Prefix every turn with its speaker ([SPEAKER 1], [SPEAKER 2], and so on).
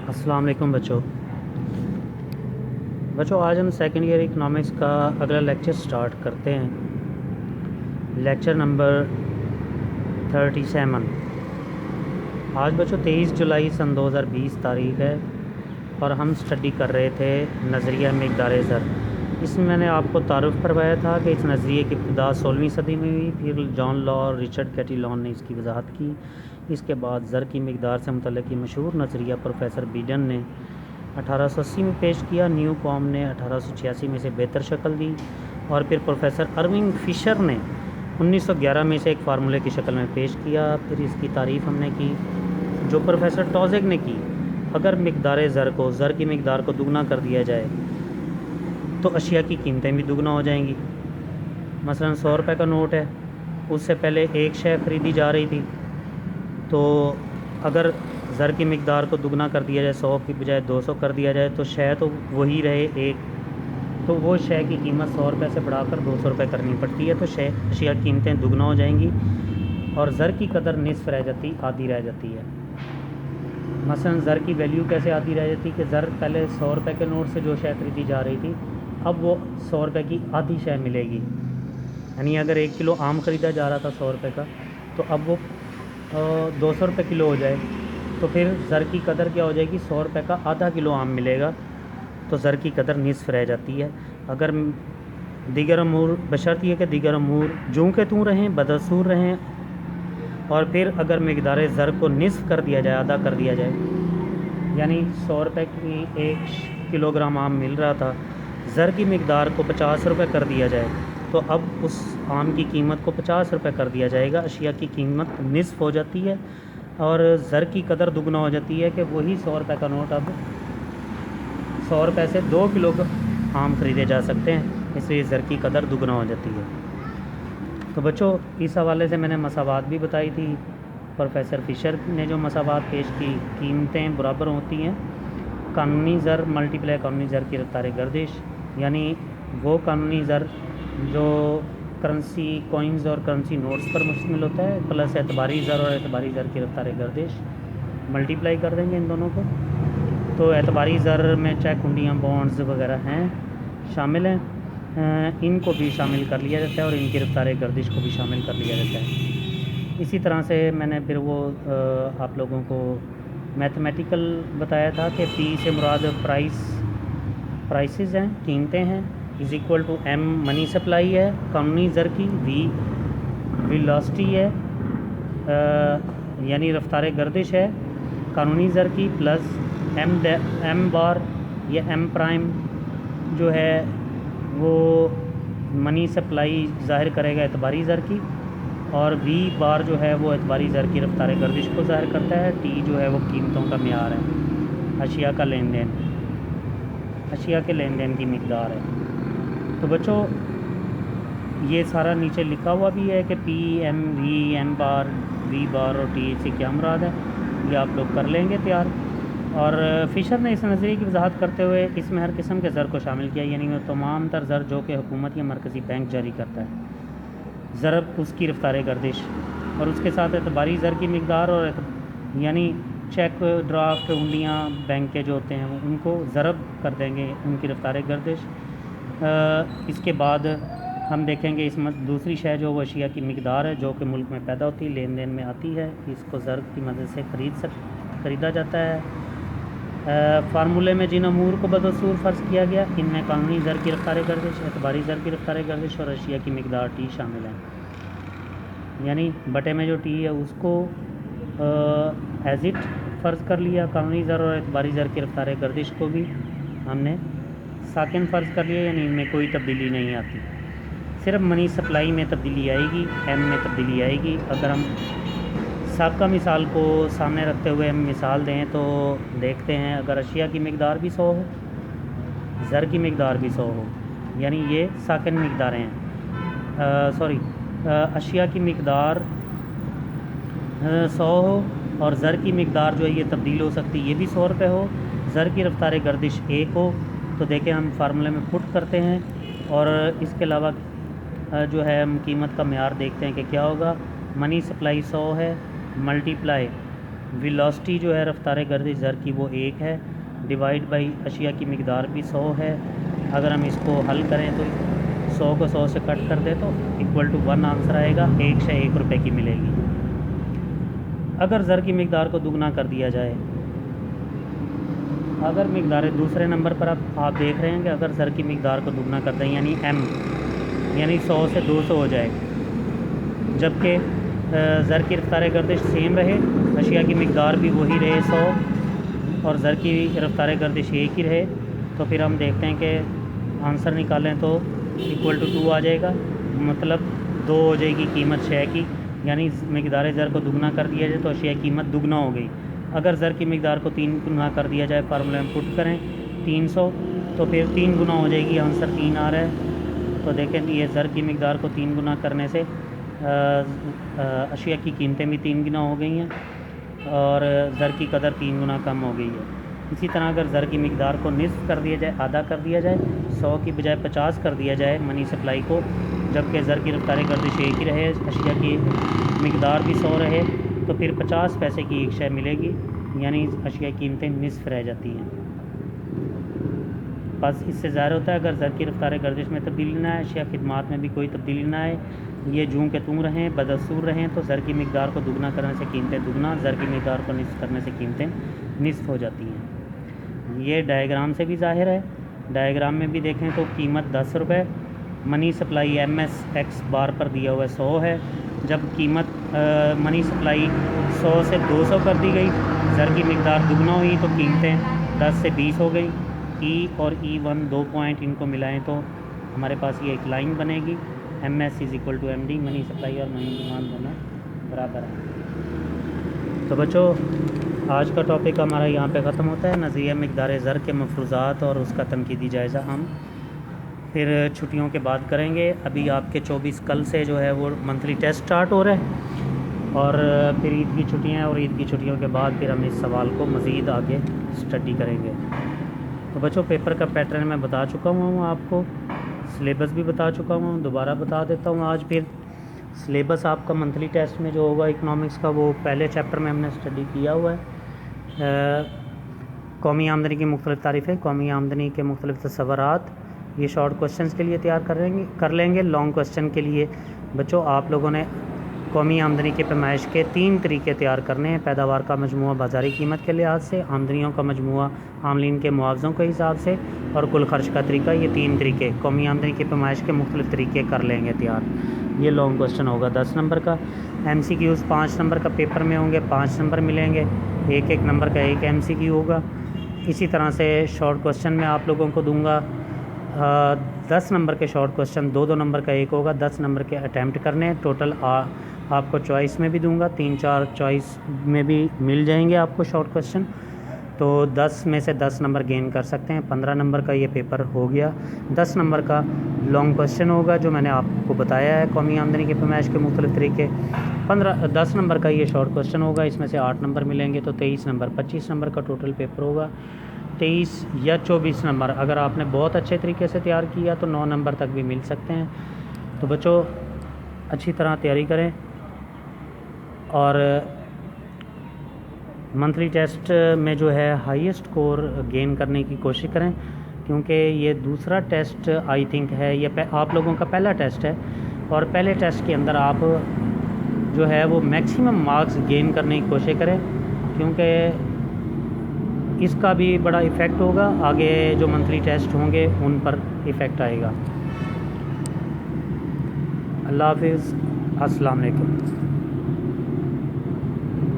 [SPEAKER 1] अस्सलाम वालेकुम बच्चों आज हम सेकेंड ईयर इकनॉमिक्स का अगला लेक्चर स्टार्ट करते हैं। Lecture number 37। आज बच्चों 23 जुलाई सन 2020 तारीख है और हम स्टडी कर रहे थे नज़रिया मिक़दार ज़र। इसमें मैंने आपको तारुफ़ करवाया था कि इस नज़रिए की इब्तिदा 16वीं सदी में हुई, फिर जॉन लॉ और रिचर्ड कैटिलॉन ने इसकी वजाहत की। इसके बाद ज़र की मिक़दार से मुतल्लिक़ मशहूर नज़रिया प्रोफेसर बीडन ने 1880 में पेश किया, न्यू कॉम ने 1886 में से बेहतर शक्ल दी और फिर प्रोफेसर अर्विंग फ़िशर ने 1911 में से एक फार्मूले की शक्ल में पेश किया। फिर इसकी तारीफ़ हमने की जो प्रोफेसर टॉज़ेग ने की। अगर मिक़दार ज़र को ज़र की मिक़दार को दुगना कर दिया जाए तो अशिया की कीमतें भी दुगना हो जाएंगी। मसलन 100 रुपये का नोट है, उससे पहले एक शय ख़रीदी जा रही थी, तो अगर ज़र की मिक़दार को दुगना कर दिया जाए, 100 की बजाय 200 कर दिया जाए, तो शय तो वही रहे एक, तो वो शय की कीमत 100 रुपये से बढ़ाकर 200 रुपये करनी पड़ती है, तो शय अशिया की कीमतें दुगना हो जाएंगी और ज़र की कदर निस्फ़ रह जाती, आधी रह जाती है। मसलन ज़र की वैल्यू कैसे आधी रह जाती कि ज़र पहले 100 रुपये के नोट से जो शय ख़रीदी जा रही थी, अब वो 100 रुपये की आधी शय मिलेगी। यानी अगर 1 किलो आम ख़रीदा जा रहा था 100 रुपये का, तो अब वो 200 रुपये किलो हो जाए, तो फिर ज़र की कदर क्या हो जाएगी, 100 रुपये का आधा किलो आम मिलेगा, तो ज़र की कदर निस्फ़ रह जाती है। अगर दीगर अमूर बशर्ते कि दीगर अमूर जूँ के तूँ रहें, बदसूर रहें, और फिर अगर मिक़दार ज़र को निस्फ़ कर दिया जाए, आधा कर दिया जाए, यानी 100 रुपये की 1 किलोग्राम आम मिल रहा था, ज़र की मिक़दार को 50 रुपये कर दिया जाए, तो अब उस आम की कीमत को 50 रुपये कर दिया जाएगा। अशिया की कीमत निस्फ़ हो जाती है और ज़र की कदर दुगना हो जाती है कि वही 100 रुपये का नोट अब 100 रुपये से 2 किलो आम ख़रीदे जा सकते हैं, इसलिए ज़र की कदर दुगना हो जाती है। तो बच्चों इस हवाले से मैंने मसावात भी बताई थी। प्रोफेसर फ़िशर ने जो मसावात पेश की, कीमतें बराबर होती हैं कानूनी ज़र मल्टीप्लाई कानूनी ज़र की रफ़्तार गर्दिश, यानी वो कानूनी ज़र जो करेंसी कॉइन्स और करेंसी नोट्स पर मुश्तमिल होता है, प्लस एतबारी ज़र और एतबारी ज़र की रफ़्तार गर्दिश, मल्टीप्लाई कर देंगे इन दोनों को। तो एतबारी ज़र में चेक, हुंडियाँ, बॉन्ड्स वगैरह हैं, शामिल हैं, इनको भी शामिल कर लिया जाता है और इनकी रफ़्तार गर्दिश को भी शामिल कर लिया जाता है। इसी तरह से मैंने फिर वो आप लोगों को मैथमेटिकल बताया था कि पी से मुराद प्राइसेस हैं, कीमतें हैं, is equal to M money supply है कानूनी ज़र की, वी वेलोसिटी है यानी रफ़्तार गर्दिश है कानूनी ज़र की, प्लस एम बार या एम प्राइम जो है वो मनी सप्लाई ज़ाहिर करेगा एतबारी ज़र की, और वी बार जो है वो एतबारी ज़र की रफ़्तार गर्दिश को ज़ाहिर करता है। टी जो है वो कीमतों का म्यार है, अशिया का लेन देन, अशिया के लेन देन की मिक़दार है। तो बच्चों ये सारा नीचे लिखा हुआ भी है कि P, M, V, M bar, V bar और टी से क्या मुराद है, ये आप लोग कर लेंगे तैयार। और फ़िशर ने इस नज़रिए की वजाहत करते हुए इसमें हर किस्म के ज़र को शामिल किया, यानी वो तमाम तर ज़र जो कि हुकूमत या मरकज़ी बैंक जारी करता है, ज़रब उसकी रफ़्तार गर्दिश, और उसके साथ एतबारी ज़र की मिक़दार और यानी चेक, ड्राफ्ट, हुंडियाँ बैंक के जो होते हैं उनको ज़रब कर देंगे उनकी रफ़्तार गर्दिश। इसके बाद हम देखेंगे इसमें दूसरी शय जो वो अशिया की मिक़दार है जो कि मुल्क में पैदा होती है, लेन देन में आती है, इसको ज़र की मदद से ख़रीदा जाता है। फार्मूले में जिन अमूर को बदसूर फ़र्ज़ किया गया, इनमें कानूनी ज़र की रफ़्तार गर्दिश, एतबारी ज़र की रफ़्तार गर्दिश और अशिया की मिक़दार टी शामिल है। यानी बटे में जो टी है उसको एज़ इट फ़र्ज़ कर लिया, कानूनी ज़र और एतबारी ज़र की रफ़्तार गर्दिश को भी हमने साकिन फ़र्ज़ कर लिया, यानी इनमें कोई तब्दीली नहीं आती, सिर्फ मनी सप्लाई में तब्दीली आएगी, एम में तब्दीली आएगी। अगर हम साबका मिसाल को सामने रखते हुए हम मिसाल दें तो देखते हैं, अगर अशिया की मिक़दार भी 100 हो, ज़र की मिक़दार भी 100 हो, यानी ये साकिन मिक़दारें हैं, अशिया की मिक़दार 100 हो और ज़र की मिक़दार जो है ये तब्दील हो सकती है, ये भी 100 रुपये हो, ज़र की रफ़्तार गर्दिश 1 हो, तो देखें हम फार्मूले में पुट करते हैं और इसके अलावा जो है हम कीमत का म्यार देखते हैं कि क्या होगा। मनी सप्लाई 100 है, मल्टीप्लाई वेलोसिटी जो है रफ्तार गर्दिश ज़र की वो 1 है, डिवाइड बाई अशिया की मिकदार भी 100 है। अगर हम इसको हल करें तो 100 को 100 से कट कर दें तो इक्वल टू 1 आंसर आएगा, 1 रुपये की मिलेगी। अगर ज़र की मिकदार को दुगना कर दिया जाए, अगर मिकदार दूसरे नंबर पर आप देख रहे हैं कि अगर ज़र की मिकदार को दुगना कर दें यानी m यानी 100 से 200 हो जाए, जबकि ज़र की रफ्तार गर्दिश सेम रहे, अशिया की मिकदार भी वही रहे 100 और ज़र की रफ्तार गर्दिश एक ही रहे, तो फिर हम देखते हैं कि आंसर निकालें तो इक्वल टू 2 आ जाएगा, मतलब 2 हो जाएगी कीमत शय की, यानी मिकदार ज़र को दुगना कर दिया जाए तो अशिया की कीमत दुगना हो गई। अगर ज़र की मिकदार को 3 गुना कर दिया जाए, फार्मूला में पुट करें 300, तो फिर 3 गुना हो जाएगी, आंसर 3 आ रहा है। तो देखें ये ज़र की मिकदार को 3 गुना करने से अशिया की कीमतें भी 3 गुना हो गई हैं और ज़र की कदर 3 गुना कम हो गई है। इसी तरह अगर ज़र की मिकदार को निस्फ़ कर दिया जाए, आधा कर दिया जाए, 100 की बजाय 50 कर दिया जाए मनी सप्लाई को, जबकि ज़र की रफ्तार गर्दिश एक ही रहे, अशिया की मिकदार भी 100 रहे, तो फिर 50 पैसे की एक शय मिलेगी, यानी अशिया की कीमतें निस्फ़ रह जाती हैं। बस इससे ज़ाहिर होता है अगर ज़र की रफ्तार गर्दिश में तब्दीली ना आए, अशिया खिदमात में भी कोई तब्दीली ना आए, ये जूँ के तूँ रहें, बदसूर रहें, तो ज़र की मिकदार को दुगना करने से कीमतें दुगना, ज़र की मिकदार को निस्फ़ करने से कीमतें निस्फ़ हो जाती हैं। ये डायग्राम से भी ज़ाहिर है। डायग्राम में भी देखें तो कीमत 10 रुपये, मनी सप्लाई MS बार पर दिया हुआ 100 है, जब कीमत मनी सप्लाई 100 से 200 कर दी गई, ज़र की मिकदार दुगना हुई तो कीमतें 10 से 20 हो गई। E और E1 2 पॉइंट इनको मिलाएं तो हमारे पास ये एक लाइन बनेगी, MS = MD, मनी सप्लाई और मनी डिमांड दोनों बराबर है। तो बच्चों आज का टॉपिक हमारा यहाँ पे ख़त्म होता है, नज़रिया मिकदार ज़र के मफ़रूज़ात और उसका तनकीदी जायज़ा हम फिर छुट्टियों के बाद करेंगे। अभी आपके 24 कल से जो है वो मंथली टेस्ट स्टार्ट हो रहे हैं और फिर ईद की छुट्टियाँ और ईद की छुट्टियों के बाद फिर हम इस सवाल को मज़ीद आगे स्टडी करेंगे। तो बच्चों पेपर का पैटर्न मैं बता चुका हूँ आपको, सिलेबस भी बता चुका हूँ, दोबारा बता देता हूँ आज फिर। सिलेबस आपका मंथली टेस्ट में जो होगा इकनॉमिक्स का, वो पहले चैप्टर में हमने स्टडी किया हुआ है। कौमी आमदनी की मुख्तलिफ़ तारीफ़ें, कौमी आमदनी के मुख्तलिफ़ तस्वुरात, ये शॉर्ट क्वेश्चंस के लिए तैयार कर लेंगे। लॉन्ग क्वेश्चन के लिए बच्चों आप लोगों ने कौमी आमदनी के पैमाइश के 3 तरीके तैयार करने हैं, पैदावार का मजमुआ बाज़ारी कीमत के लिहाज से, आमदनियों का मजमुआ आमलीन के मुआवज़ों के हिसाब से और कुल खर्च का तरीका। ये 3 तरीके कौमी आमदनी के पैमाइश के मुख्तलिफ़ तरीके कर लेंगे तैयार। ये लॉन्ग क्वेश्चन होगा 10 नंबर का। MCQs 5 नंबर का पेपर में होंगे, 5 नंबर मिलेंगे, 1 नंबर का 1 MCQ होगा। इसी तरह से शॉर्ट क्वेश्चन में आप लोगों को दूंगा 10 नंबर के शॉर्ट क्वेश्चन, 2 नंबर का 1 होगा, 10 नंबर के अटैम्प्ट करने हैं। टोटल आपको चॉइस में भी दूंगा, 3-4 चॉइस में भी मिल जाएंगे आपको शॉर्ट क्वेश्चन, तो 10 में से 10 नंबर गेन कर सकते हैं। 15 नंबर का ये पेपर हो गया। 10 नंबर का लॉन्ग क्वेश्चन होगा जो मैंने आपको बताया है, कौमी आमदनी के पैमाइश के मुख्तलिफ़ तरीके। 10 नंबर का ये शॉर्ट क्वेश्चन होगा, इसमें से 8 नंबर मिलेंगे, तो 23 नंबर 25 नंबर का टोटल पेपर होगा। 23 या 24 नंबर अगर आपने बहुत अच्छे तरीके से तैयार किया तो 9 नंबर तक भी मिल सकते हैं। तो बच्चों अच्छी तरह तैयारी करें और मंथली टेस्ट में जो है हाईएस्ट स्कोर गेन करने की कोशिश करें, क्योंकि ये दूसरा टेस्ट आई थिंक है, ये आप लोगों का पहला टेस्ट है और पहले टेस्ट के अंदर आप जो है वो मैक्सिमम मार्क्स गेन करने की कोशिश करें, क्योंकि इसका भी बड़ा इफ़ेक्ट होगा, आगे जो मंथली टेस्ट होंगे उन पर इफ़ेक्ट आएगा। अल्लाह हाफ़िज़, अस्सलाम वालेकुम।